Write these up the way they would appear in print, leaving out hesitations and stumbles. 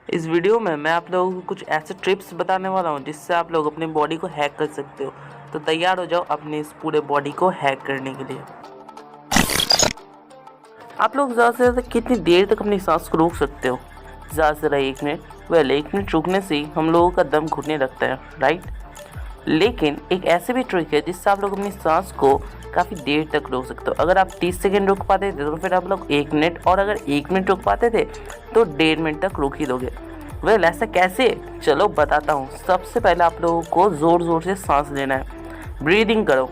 इस वीडियो में मैं आप लोगों को कुछ ऐसे ट्रिप्स बताने वाला हूँ जिससे आप लोग अपनी बॉडी को हैक कर सकते हो। तो तैयार हो जाओ अपने इस पूरे बॉडी को हैक करने के लिए। आप लोग ज़्यादा से ज़्यादा कितनी देर तक अपनी सांस को रोक सकते हो? ज़्यादा से ज़्यादा 1 मिनट। वेल 1 मिनट रुकने से ही हम लोगों का दम घुटने लगता है, राइट। लेकिन एक ऐसे भी ट्रिक है जिससे आप लोग अपनी सांस को काफ़ी देर तक रोक सकते हो। अगर आप 30 सेकेंड रोक पाते थे तो फिर आप लोग 1 मिनट, और अगर 1 मिनट रोक पाते थे तो 1.5 मिनट तक रोक ही दोगे। वेल ऐसा कैसे? चलो बताता हूँ। सबसे पहले आप लोगों को ज़ोर ज़ोर से सांस लेना है, ब्रीदिंग करो।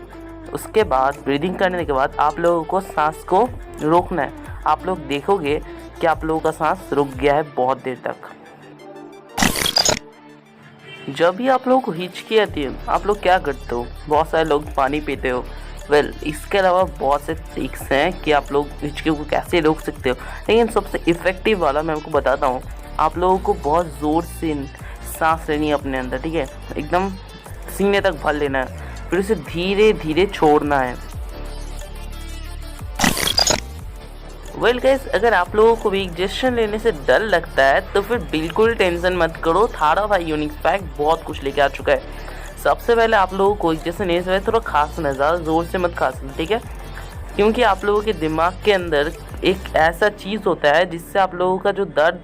उसके बाद ब्रीदिंग करने के बाद आप लोगों को सांस को रोकना है। आप लोग देखोगे कि आप लोगों का सांस रुक गया है बहुत देर तक। जब भी आप लोगों को हिचकी आती है आप लोग क्या करते हो? बहुत सारे लोग पानी पीते हो। वेल इसके अलावा बहुत से ट्रिक्स हैं कि आप लोग हिचकी को कैसे रोक सकते हो, लेकिन सबसे इफ़ेक्टिव वाला मैं आपको बताता हूँ। आप लोगों को बहुत ज़ोर से सांस लेनी है अपने अंदर, ठीक है, एकदम सीने तक भर लेना है, फिर उसे धीरे धीरे छोड़ना है। वेल गाइस, अगर आप लोगों को भी इंजेक्शन लेने से डर लगता है तो फिर बिल्कुल टेंशन मत करो। थारा भाई यूनिक फैक्ट बहुत कुछ लेके आ चुका है। सबसे पहले आप लोगों को इंजेक्शन लेने से पहले थोड़ा खांसना है, ज़्यादा ज़ोर से मत खांसना, ठीक है, क्योंकि आप लोगों के दिमाग के अंदर एक ऐसा चीज़ होता है जिससे आप लोगों का जो दर्द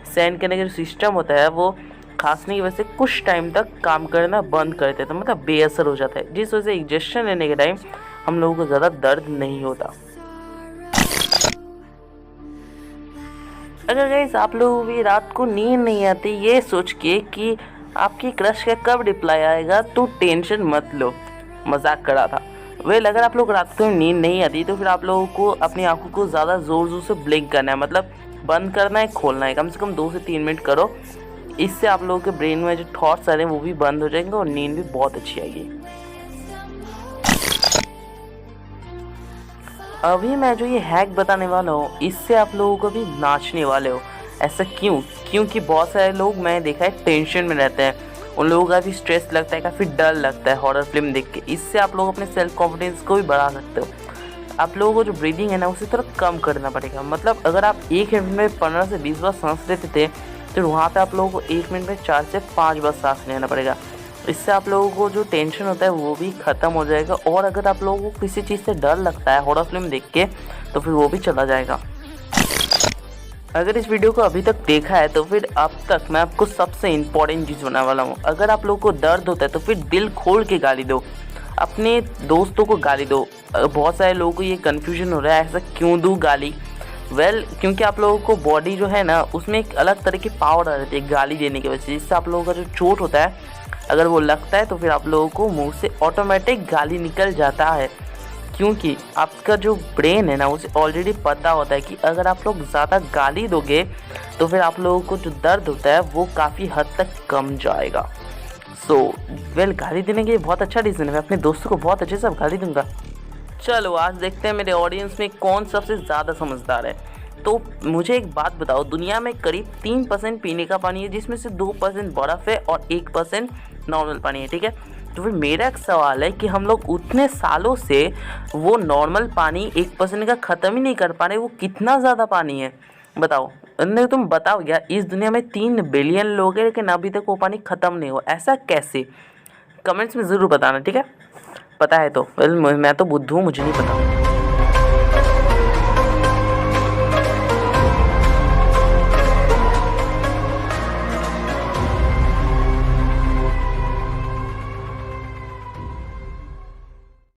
सहन करने का जो सिस्टम होता है वो खांसने की वजह से कुछ टाइम तक काम करना बंद कर देता है, मतलब बेअसर हो जाता है, जिस वजह से इंजेक्शन लेने के टाइम हम लोगों को ज़्यादा दर्द नहीं होता। अगर गाइस आप लोगों को भी रात को नींद नहीं आती ये सोच के कि आपकी क्रश का कब रिप्लाई आएगा, तो टेंशन मत लो, मजाक करा था। वेल अगर आप लोग रात को नींद नहीं आती तो फिर आप लोगों को अपनी आंखों को ज़्यादा ज़ोर ज़ोर से ब्लिंक करना है, मतलब बंद करना है, खोलना है, कम से कम 2 से 3 मिनट करो। इससे आप लोगों के ब्रेन में जो थॉट्स आ रहे हैं वो भी बंद हो जाएंगे और नींद भी बहुत अच्छी आएगी। अभी मैं जो ये हैक बताने वाला हूँ इससे आप लोगों को भी नाचने वाले हो। ऐसा क्यों? क्योंकि बहुत सारे लोग मैंने देखा है टेंशन में रहते हैं, उन लोगों का भी स्ट्रेस लगता है, काफ़ी डर लगता है हॉरर फिल्म देख के। इससे आप लोग अपने सेल्फ कॉन्फिडेंस को भी बढ़ा सकते हो। आप लोगों को जो ब्रीदिंग है ना उसे थोड़ा कम करना पड़ेगा, मतलब अगर आप 1 मिनट में 15 से 20 बार सांस लेते थे तो वहाँ पे आप लोगों को 1 मिनट में 4 से 5 बार सांस लेना पड़ेगा। इससे आप लोगों को जो टेंशन होता है वो भी ख़त्म हो जाएगा, और अगर आप लोगों को किसी चीज़ से डर लगता है हॉरर फिल्म देख के तो फिर वो भी चला जाएगा। अगर इस वीडियो को अभी तक देखा है तो फिर अब तक मैं आपको सबसे इम्पोर्टेंट चीज़ बनाने वाला हूँ। अगर आप लोगों को दर्द होता है तो फिर दिल खोल के गाली दो, अपने दोस्तों को गाली दो। बहुत सारे लोगों को ये कन्फ्यूजन हो रहा है ऐसा क्यों दूँ गाली। वेल क्योंकि आप लोगों को बॉडी जो है ना उसमें एक अलग तरह की पावर आ जाती है गाली देने की वजह से, जिससे आप लोगों का जो चोट होता है अगर वो लगता है तो फिर आप लोगों को मुंह से ऑटोमेटिक गाली निकल जाता है, क्योंकि आपका जो ब्रेन है ना उसे ऑलरेडी पता होता है कि अगर आप लोग ज़्यादा गाली दोगे तो फिर आप लोगों को जो दर्द होता है वो काफ़ी हद तक कम जाएगा। वेल गाली देने के लिए बहुत अच्छा रीज़न है, मैं अपने दोस्तों को बहुत अच्छे से गाली दूंगा। चलो आज देखते हैं मेरे ऑडियंस में कौन सबसे ज़्यादा समझदार है। तो मुझे एक बात बताओ, दुनिया में करीब 3% पीने का पानी है जिसमें से 2% बर्फ़ है और 1% नॉर्मल पानी है, ठीक है। तो फिर मेरा एक सवाल है कि हम लोग उतने सालों से वो नॉर्मल पानी 1% का ख़त्म ही नहीं कर पा रहे, वो कितना ज़्यादा पानी है बताओ। नहीं तुम बताओ यार, इस दुनिया में 3 बिलियन लोग हैं लेकिन अभी तक वो पानी ख़त्म नहीं हुआ, ऐसा कैसे? कमेंट्स में ज़रूर बताना, ठीक है। पता है तो वेल मैं तो बुद्धू हूँ, मुझे नहीं पता।